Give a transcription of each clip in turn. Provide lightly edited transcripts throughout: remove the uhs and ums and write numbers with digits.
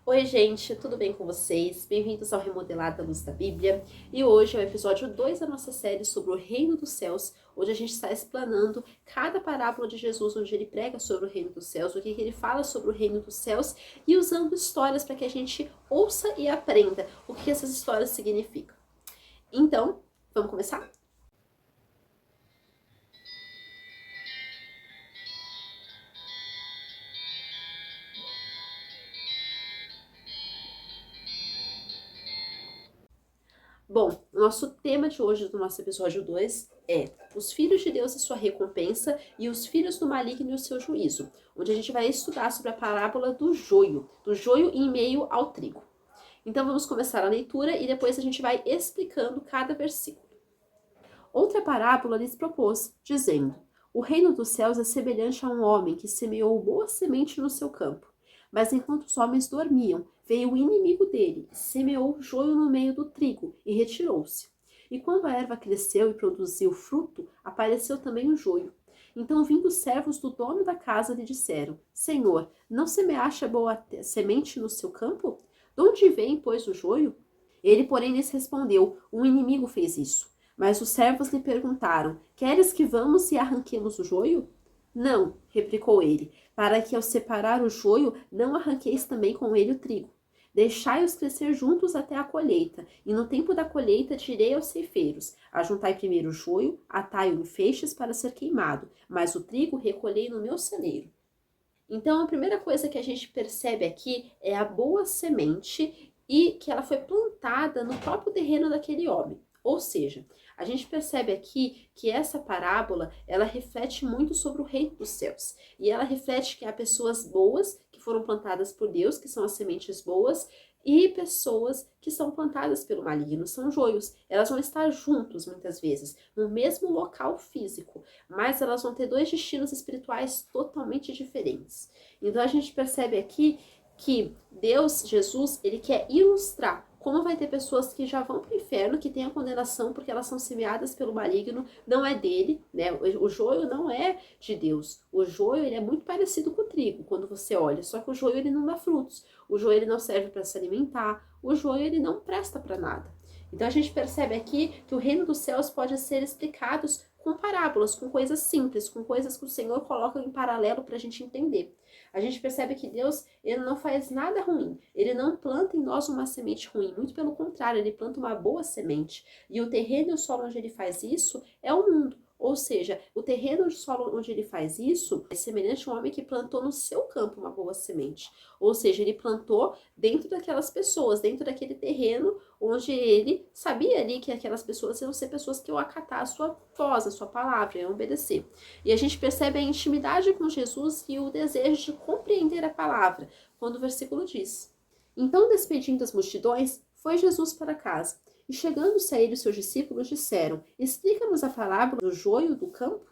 Oi, gente, tudo bem com vocês? Bem-vindos ao Remodelado à Luz da Bíblia. E hoje é o episódio 2 da nossa série sobre o Reino dos Céus, onde a gente está explanando cada parábola de Jesus, onde ele prega sobre o Reino dos Céus, o que ele fala sobre o Reino dos Céus e usando histórias para que a gente ouça e aprenda o que essas histórias significam. Então, vamos começar? Bom, o nosso tema de hoje do nosso episódio 2 é os filhos de Deus e sua recompensa e os filhos do maligno e o seu juízo, onde a gente vai estudar sobre a parábola do joio em meio ao trigo. Então vamos começar a leitura e depois a gente vai explicando cada versículo. Outra parábola lhes propôs, dizendo: O reino dos céus é semelhante a um homem que semeou boa semente no seu campo. Mas enquanto os homens dormiam, veio o inimigo dele, semeou joio no meio do trigo e retirou-se. E quando a erva cresceu e produziu fruto, apareceu também o joio. Então, vindo os servos do dono da casa, lhe disseram: Senhor, não semeaste a boa semente no seu campo? De onde vem, pois, o joio? Ele, porém, lhes respondeu: Um inimigo fez isso. Mas os servos lhe perguntaram: Queres que vamos e arranquemos o joio? Não, replicou ele, para que ao separar o joio não arranqueis também com ele o trigo. Deixai-os crescer juntos até a colheita, e no tempo da colheita direi aos ceifeiros: Ajuntai primeiro o joio, atai-o em feixes para ser queimado, mas o trigo recolhei no meu celeiro. Então, a primeira coisa que a gente percebe aqui é a boa semente e que ela foi plantada no próprio terreno daquele homem. Ou seja, a gente percebe aqui que essa parábola, ela reflete muito sobre o reino dos céus. E ela reflete que há pessoas boas que foram plantadas por Deus, que são as sementes boas, e pessoas que são plantadas pelo maligno, são joios. Elas vão estar juntos muitas vezes, no mesmo local físico, mas elas vão ter dois destinos espirituais totalmente diferentes. Então a gente percebe aqui que Deus, Jesus, ele quer ilustrar como vai ter pessoas que já vão para o inferno, que têm a condenação porque elas são semeadas pelo maligno, não é dele, né? O joio não é de Deus. O joio, ele é muito parecido com o trigo, quando você olha, só que o joio, ele não dá frutos. O joio, ele não serve para se alimentar. O joio, ele não presta para nada. Então a gente percebe aqui que o reino dos céus pode ser explicado com parábolas, com coisas simples, com coisas que o Senhor coloca em paralelo para a gente entender. A gente percebe que Deus, ele não faz nada ruim. Ele não planta em nós uma semente ruim. Muito pelo contrário, ele planta uma boa semente. E o terreno e o solo onde ele faz isso é o mundo. Ou seja, o terreno de solo onde ele faz isso é semelhante a um homem que plantou no seu campo uma boa semente. Ou seja, ele plantou dentro daquelas pessoas, dentro daquele terreno onde ele sabia ali que aquelas pessoas iam ser pessoas que iam acatar a sua voz, a sua palavra, iam obedecer. E a gente percebe a intimidade com Jesus e o desejo de compreender a palavra, quando o versículo diz: Então, despedindo as multidões, foi Jesus para casa. E chegando-se a ele, os seus discípulos disseram: Explica-nos a parábola do joio do campo.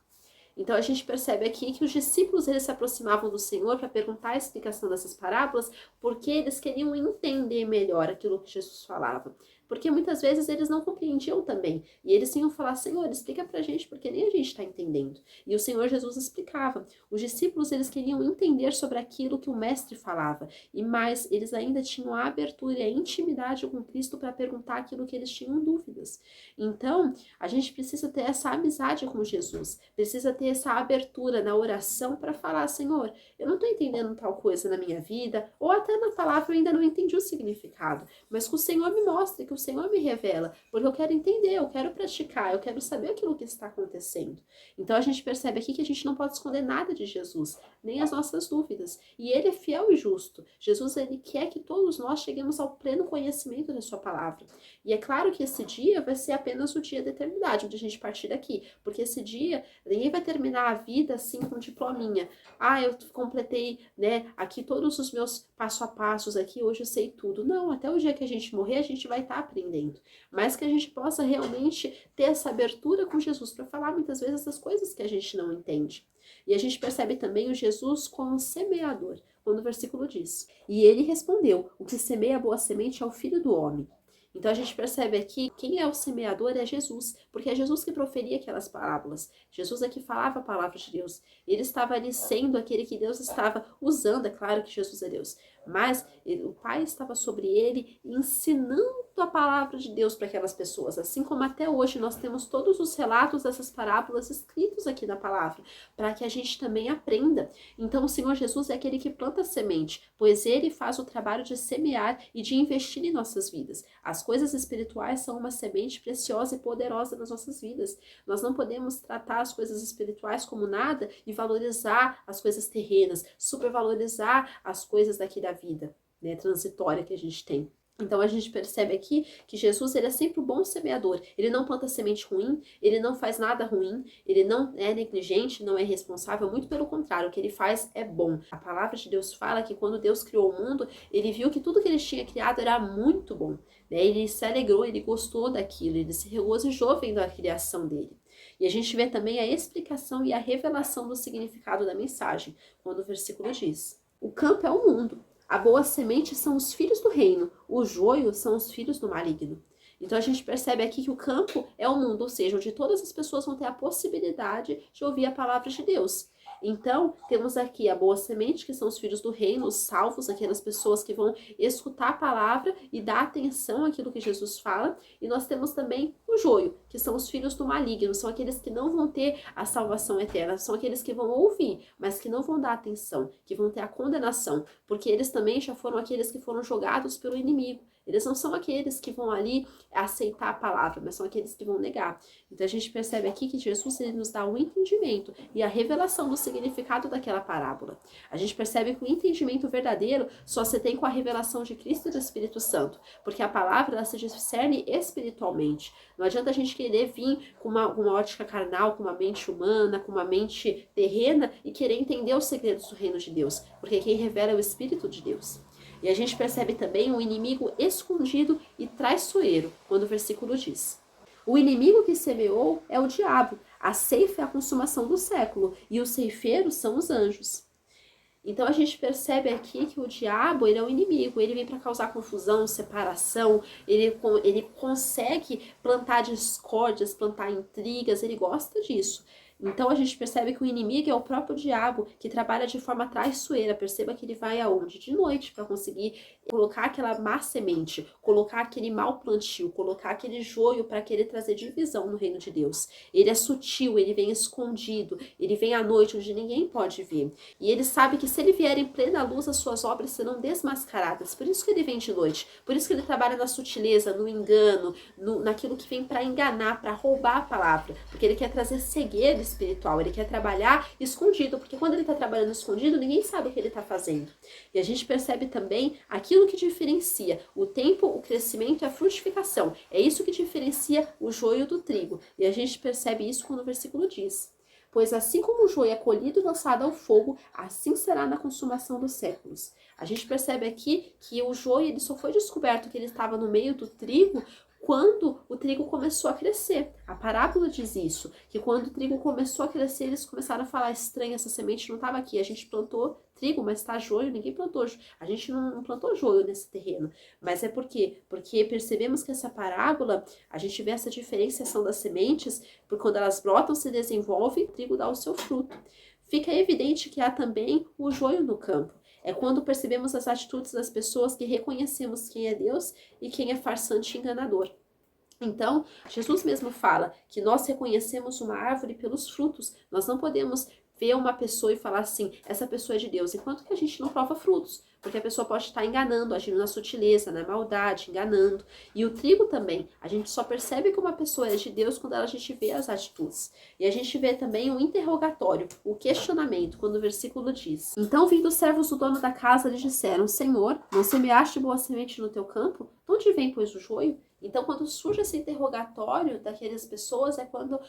Então a gente percebe aqui que os discípulos eles se aproximavam do Senhor para perguntar a explicação dessas parábolas, porque eles queriam entender melhor aquilo que Jesus falava. Porque muitas vezes eles não compreendiam também. E eles iam falar: Senhor, explica pra gente, porque nem a gente está entendendo. E o Senhor Jesus explicava. Os discípulos eles queriam entender sobre aquilo que o mestre falava. E mais, eles ainda tinham a abertura e a intimidade com Cristo para perguntar aquilo que eles tinham dúvidas. Então, a gente precisa ter essa amizade com Jesus, precisa ter essa abertura na oração para falar: Senhor, eu não estou entendendo tal coisa na minha vida, ou até na palavra eu ainda não entendi o significado, mas que o Senhor me mostre, que o Senhor me revela, porque eu quero entender, eu quero praticar, eu quero saber aquilo que está acontecendo. Então a gente percebe aqui que a gente não pode esconder nada de Jesus, nem as nossas dúvidas, e ele é fiel e justo. Jesus, ele quer que todos nós cheguemos ao pleno conhecimento da sua palavra. E é claro que esse dia vai ser apenas o dia da eternidade, onde a gente partir daqui, porque esse dia ninguém vai terminar a vida assim com um diplominha. Ah, eu completei, né, aqui todos os meus passo a passos aqui, hoje eu sei tudo. Não, até o dia que a gente morrer, a gente vai estar aprendendo. Mas que a gente possa realmente ter essa abertura com Jesus para falar muitas vezes das coisas que a gente não entende. E a gente percebe também o Jesus como semeador, quando o versículo diz: E ele respondeu: O que semeia a boa semente é o Filho do Homem. Então a gente percebe aqui quem é o semeador é Jesus, porque é Jesus que proferia aquelas parábolas. Jesus é que falava a palavra de Deus. Ele estava ali sendo aquele que Deus estava usando, é claro que Jesus é Deus, mas o Pai estava sobre ele ensinando a palavra de Deus para aquelas pessoas, assim como até hoje nós temos todos os relatos dessas parábolas escritos aqui na palavra, para que a gente também aprenda. Então o Senhor Jesus é aquele que planta a semente, pois ele faz o trabalho de semear e de investir em nossas vidas. As coisas espirituais são uma semente preciosa e poderosa nas nossas vidas. Nós não podemos tratar as coisas espirituais como nada e valorizar as coisas terrenas, supervalorizar as coisas daqui da vida, né, transitória que a gente tem. Então a gente percebe aqui que Jesus, ele é sempre o bom semeador. Ele não planta semente ruim, ele não faz nada ruim, ele não é negligente, não é irresponsável, muito pelo contrário, o que ele faz é bom. A palavra de Deus fala que quando Deus criou o mundo, ele viu que tudo que ele tinha criado era muito bom, né? Ele se alegrou, ele gostou daquilo, ele se regozijou vendo a criação dele. E a gente vê também a explicação e a revelação do significado da mensagem, quando o versículo diz: o campo é o mundo. A boa semente são os filhos do reino, o joio são os filhos do maligno. Então a gente percebe aqui que o campo é o mundo, ou seja, onde todas as pessoas vão ter a possibilidade de ouvir a palavra de Deus. Então, temos aqui a boa semente, que são os filhos do reino, os salvos, aquelas pessoas que vão escutar a palavra e dar atenção àquilo que Jesus fala. E nós temos também o joio, que são os filhos do maligno, são aqueles que não vão ter a salvação eterna, são aqueles que vão ouvir, mas que não vão dar atenção, que vão ter a condenação, porque eles também já foram aqueles que foram jogados pelo inimigo. Eles não são aqueles que vão ali aceitar a palavra, mas são aqueles que vão negar. Então a gente percebe aqui que Jesus, ele nos dá o entendimento e a revelação do significado daquela parábola. A gente percebe que o entendimento verdadeiro só se tem com a revelação de Cristo e do Espírito Santo, porque a palavra, ela se discerne espiritualmente. Não adianta a gente querer vir com uma ótica carnal, com uma mente humana, com uma mente terrena e querer entender os segredos do reino de Deus, porque quem revela é o Espírito de Deus. E a gente percebe também um inimigo escondido e traiçoeiro, quando o versículo diz: o inimigo que semeou é o diabo, a ceifa é a consumação do século, e os ceifeiros são os anjos. Então a gente percebe aqui que o diabo, ele é o inimigo, ele vem para causar confusão, separação, ele consegue plantar discórdias, plantar intrigas, ele gosta disso. Então a gente percebe que o inimigo é o próprio diabo, que trabalha de forma traiçoeira. Perceba que ele vai aonde? De noite, para conseguir colocar aquela má semente, colocar aquele mau plantio, colocar aquele joio para querer trazer divisão no reino de Deus. Ele é sutil, ele vem escondido, ele vem à noite onde ninguém pode ver. E ele sabe que se ele vier em plena luz, as suas obras serão desmascaradas. Por isso que ele vem de noite, por isso que ele trabalha na sutileza, no engano, naquilo que vem para enganar, para roubar a palavra, porque ele quer trazer cegueira espiritual, ele quer trabalhar escondido, porque quando ele está trabalhando escondido, ninguém sabe o que ele está fazendo. E a gente percebe também aquilo que diferencia o tempo, o crescimento e a frutificação. É isso que diferencia o joio do trigo. E a gente percebe isso quando o versículo diz: pois assim como o joio é colhido e lançado ao fogo, assim será na consumação dos séculos. A gente percebe aqui que o joio, ele só foi descoberto que ele estava no meio do trigo quando o trigo começou a crescer. A parábola diz isso, que quando o trigo começou a crescer, eles começaram a falar: estranho, essa semente não estava aqui, a gente plantou trigo, mas está joio, ninguém plantou, a gente não plantou joio nesse terreno. Mas é por quê? Porque percebemos que essa parábola, a gente vê essa diferenciação das sementes, porque quando elas brotam, se desenvolvem, o trigo dá o seu fruto. Fica evidente que há também o joio no campo. É quando percebemos as atitudes das pessoas que reconhecemos quem é Deus e quem é farsante e enganador. Então, Jesus mesmo fala que nós reconhecemos uma árvore pelos frutos. Nós não podemos ver uma pessoa e falar assim: essa pessoa é de Deus, enquanto que a gente não prova frutos. Porque a pessoa pode estar enganando, agindo na sutileza, na maldade, enganando. E o trigo também, a gente só percebe que uma pessoa é de Deus quando a gente vê as atitudes. E a gente vê também o interrogatório, o questionamento, quando o versículo diz: então vindo os servos do dono da casa lhe disseram: Senhor, não semeaste boa semente no teu campo? De onde vem, pois, o joio? Então, quando surge esse interrogatório daquelas pessoas, é quando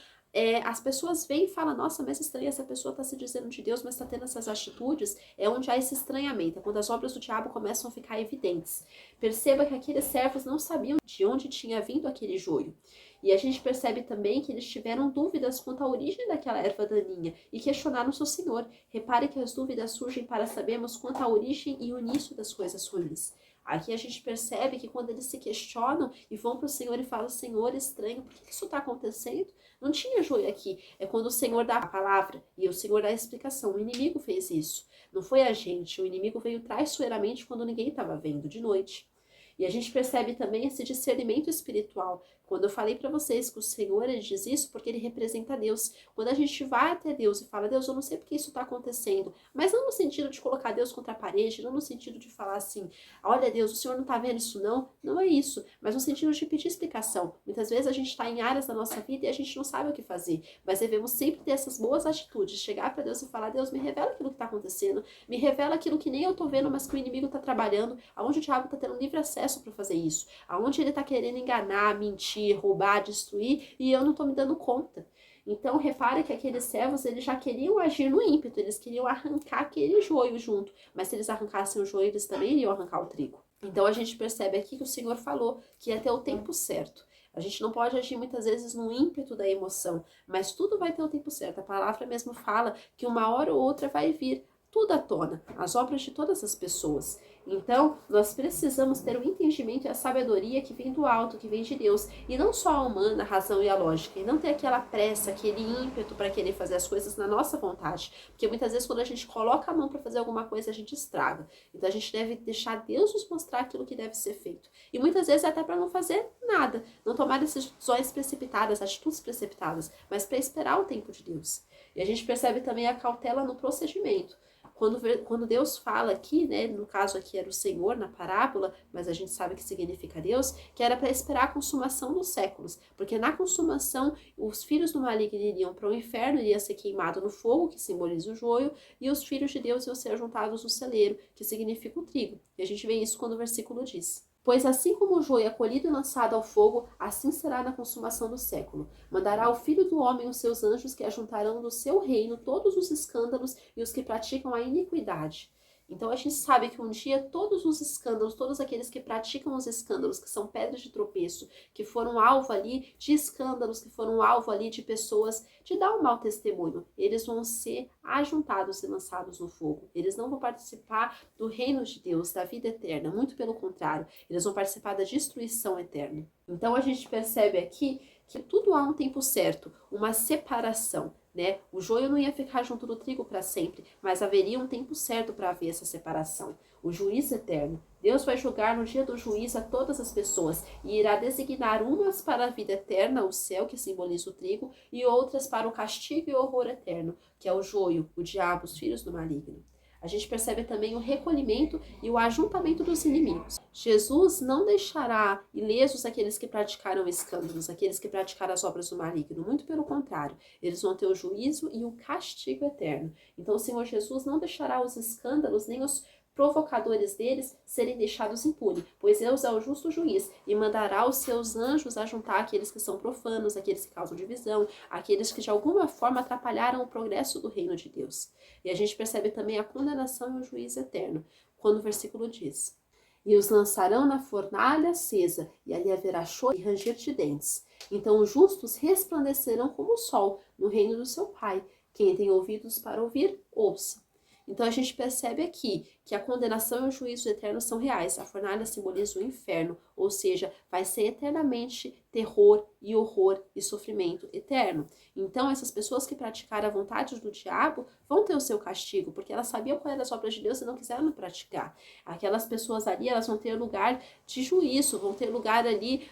as pessoas vêm e falam: nossa, mas estranha, essa pessoa está se dizendo de Deus, mas está tendo essas atitudes. É onde há esse estranhamento, é quando as obras do diabo começam a ficar evidentes. Perceba que aqueles servos não sabiam de onde tinha vindo aquele joio. E a gente percebe também que eles tiveram dúvidas quanto à origem daquela erva daninha e questionaram seu Senhor. Repare que as dúvidas surgem para sabermos quanto à origem e o início das coisas ruins. Aqui a gente percebe que quando eles se questionam e vão para o Senhor e falam, Senhor, estranho, por que isso está acontecendo? Não tinha joio aqui. É quando o Senhor dá a palavra e o Senhor dá a explicação. O inimigo fez isso. Não foi a gente. O inimigo veio traiçoeiramente quando ninguém estava vendo, de noite. E a gente percebe também esse discernimento espiritual. Quando eu falei para vocês que o Senhor, ele diz isso porque ele representa Deus. Quando a gente vai até Deus e fala, Deus, eu não sei porque isso está acontecendo, mas não no sentido de colocar Deus contra a parede, não no sentido de falar assim, olha Deus, o Senhor não está vendo isso não? Não é isso, mas no sentido de pedir explicação. Muitas vezes a gente está em áreas da nossa vida e a gente não sabe o que fazer, mas devemos sempre ter essas boas atitudes, chegar para Deus e falar, Deus, me revela aquilo que está acontecendo, me revela aquilo que nem eu estou vendo, mas que o inimigo está trabalhando, aonde o diabo está tendo livre acesso para fazer isso, aonde ele está querendo enganar, mentir, roubar, destruir, e eu não estou me dando conta. Então, repare que aqueles servos, eles já queriam agir no ímpeto, eles queriam arrancar aquele joio junto, mas se eles arrancassem o joio, eles também iriam arrancar o trigo. Então, a gente percebe aqui que o Senhor falou que ia ter o tempo certo. A gente não pode agir muitas vezes no ímpeto da emoção, mas tudo vai ter o tempo certo. A palavra mesmo fala que uma hora ou outra vai vir tudo à tona, as obras de todas as pessoas. Então, nós precisamos ter o entendimento e a sabedoria que vem do alto, que vem de Deus, e não só a humana, a razão e a lógica, e não ter aquela pressa, aquele ímpeto para querer fazer as coisas na nossa vontade, porque muitas vezes quando a gente coloca a mão para fazer alguma coisa, a gente estraga. Então, a gente deve deixar Deus nos mostrar aquilo que deve ser feito. E muitas vezes até para não fazer nada, não tomar decisões precipitadas, atitudes precipitadas, mas para esperar o tempo de Deus. E a gente percebe também a cautela no procedimento. Quando Deus fala aqui, né, no caso aqui era o Senhor na parábola, mas a gente sabe que significa Deus, que era para esperar a consumação dos séculos, porque na consumação os filhos do maligno iriam para o inferno, iria ser queimado no fogo, que simboliza o joio, e os filhos de Deus iam ser juntados no celeiro, que significa o trigo. E a gente vê isso quando o versículo diz. Pois assim como o joio é colhido e lançado ao fogo, assim será na consumação do século. Mandará o Filho do Homem os seus anjos que ajuntarão do seu reino todos os escândalos e os que praticam a iniquidade. Então a gente sabe que um dia todos os escândalos, todos aqueles que praticam os escândalos, que são pedras de tropeço, que foram alvo ali de escândalos, que foram alvo ali de pessoas de dar um mau testemunho, eles vão ser ajuntados e lançados no fogo. Eles não vão participar do reino de Deus, da vida eterna, muito pelo contrário, eles vão participar da destruição eterna. Então a gente percebe aqui que tudo há um tempo certo, uma separação. Né? O joio não ia ficar junto do trigo para sempre, mas haveria um tempo certo para haver essa separação. O juízo eterno. Deus vai julgar no dia do juízo a todas as pessoas e irá designar umas para a vida eterna, o céu, que simboliza o trigo, e outras para o castigo e o horror eterno, que é o joio, o diabo, os filhos do maligno. A gente percebe também o recolhimento e o ajuntamento dos inimigos. Jesus não deixará ilesos aqueles que praticaram escândalos, aqueles que praticaram as obras do maligno. Muito pelo contrário, eles vão ter o juízo e o castigo eterno. Então o Senhor Jesus não deixará os escândalos nem os provocadores deles serem deixados impunes, pois Deus é o justo juiz e mandará os seus anjos a juntar aqueles que são profanos, aqueles que causam divisão, aqueles que de alguma forma atrapalharam o progresso do reino de Deus. E a gente percebe também a condenação e o juízo eterno, quando o versículo diz: e os lançarão na fornalha acesa, e ali haverá choro e ranger de dentes. Então os justos resplandecerão como o sol no reino do seu Pai. Quem tem ouvidos para ouvir, ouça. Então a gente percebe aqui que a condenação e o juízo eterno são reais. A fornalha simboliza o inferno, ou seja, vai ser eternamente terror e horror e sofrimento eterno. Então essas pessoas que praticaram a vontade do diabo vão ter o seu castigo, porque elas sabiam qual eram as obras de Deus e não quiseram praticar. Aquelas pessoas ali, elas vão ter lugar de juízo, vão ter lugar ali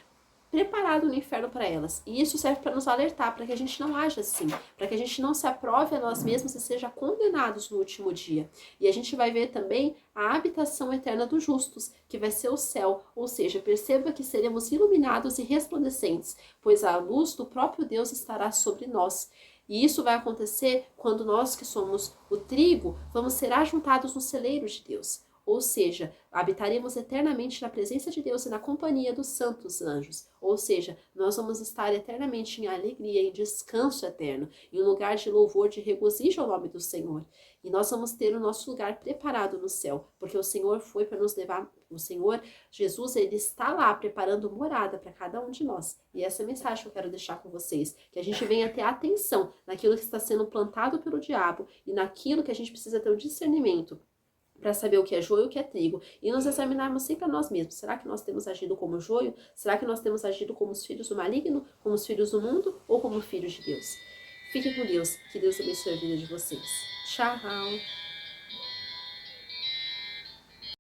preparado no inferno para elas. E isso serve para nos alertar, para que a gente não haja assim, para que a gente não se aprove a nós mesmos e seja condenados no último dia. E a gente vai ver também a habitação eterna dos justos, que vai ser o céu, ou seja, perceba que seremos iluminados e resplandecentes, pois a luz do próprio Deus estará sobre nós. E isso vai acontecer quando nós que somos o trigo, vamos ser ajuntados no celeiro de Deus. ou seja, habitaremos eternamente na presença de Deus e na companhia dos santos anjos, ou seja, nós vamos estar eternamente em alegria, em descanso eterno, em um lugar de louvor, de regozijo ao nome do Senhor. E nós vamos ter o nosso lugar preparado no céu, porque o Senhor foi para nos levar, o Senhor Jesus, ele está lá preparando morada para cada um de nós. E essa é a mensagem que eu quero deixar com vocês, que a gente venha ter atenção naquilo que está sendo plantado pelo diabo e naquilo que a gente precisa ter o discernimento para saber o que é joio e o que é trigo, e nos examinarmos sempre a nós mesmos. Será que nós temos agido como joio? Será que nós temos agido como os filhos do maligno, como os filhos do mundo, ou como filhos de Deus? Fiquem com Deus, que Deus abençoe a vida de vocês. Tchau!